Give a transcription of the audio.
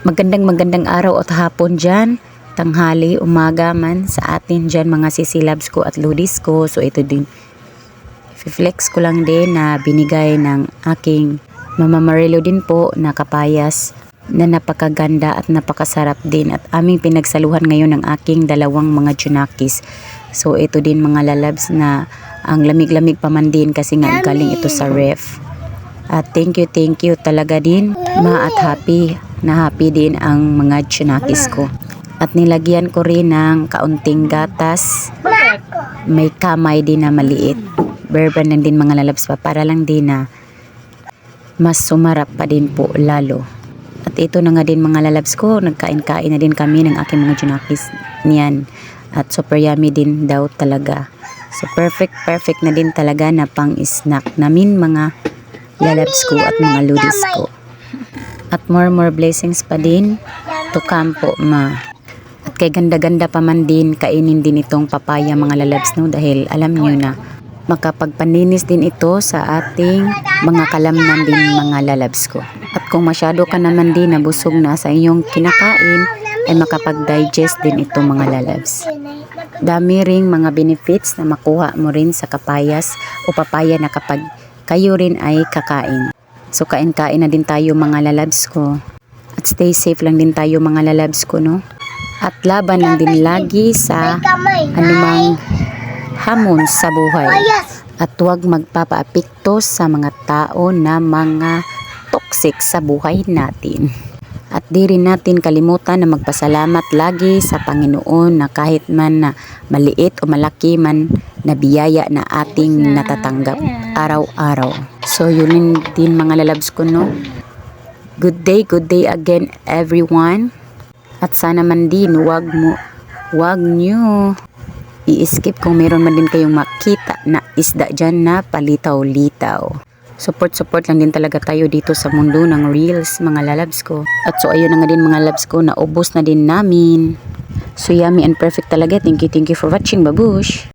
Magandang araw at hapon dyan, tanghali, umaga man sa atin dyan mga sisilabs ko at lodis ko. So ito din, flex ko lang din na binigay ng aking Mama Marilo din po na kapayas na napakaganda at napakasarap din. At aming pinagsaluhan ngayon ng aking dalawang mga junakis. So ito din mga lalabs na ang lamig-lamig pa man din kasi nga galing ito sa ref. At thank you talaga din ma at happy din ang mga tsunakis ko. At nilagyan ko rin ng kaunting gatas. May kamay din na maliit. Berban din mga lalabs pa para lang din na mas sumarap pa din po lalo. At ito na nga din mga lalabs ko. Nagkain-kain na din kami ng aking mga tsunakis niyan. At super yummy din daw talaga. So perfect na din talaga na pang snack namin mga lalabs ko at mga lodis ko. At more blessings pa din to come po ma. At kay ganda-ganda pa man din kainin din itong papaya mga lalabs no, dahil alam nyo na makapagpaninis din ito sa ating mga kalamnan din mga lalabs ko. At kung masyado ka naman din nabusog na sa iyong kinakain ay makapag-digest din ito mga lalabs. Dami ring mga benefits na makuha mo rin sa kapayas o papaya na kapag kayo rin ay kakain. So kain-kain na din tayo mga lalabs ko. At stay safe lang din tayo mga lalabs ko no. At laban lang din lagi sa anumang hamon sa buhay. At huwag magpapaapekto sa mga tao na mga toxic sa buhay natin. At di rin natin kalimutan na magpasalamat lagi sa Panginoon na kahit man na maliit o malaki man na biyaya na ating natatanggap araw-araw. So yun din mga lalabs ko no. Good day again everyone. At sana man din wag nyo i-skip kung meron man din kayong makita na isda dyan na palitaw-litaw. Support lang din talaga tayo dito sa mundo ng reels mga lalabs ko. At so ayun na nga din mga lalabs ko, naubos na din namin. So yummy and perfect talaga. Thank you for watching. Babush!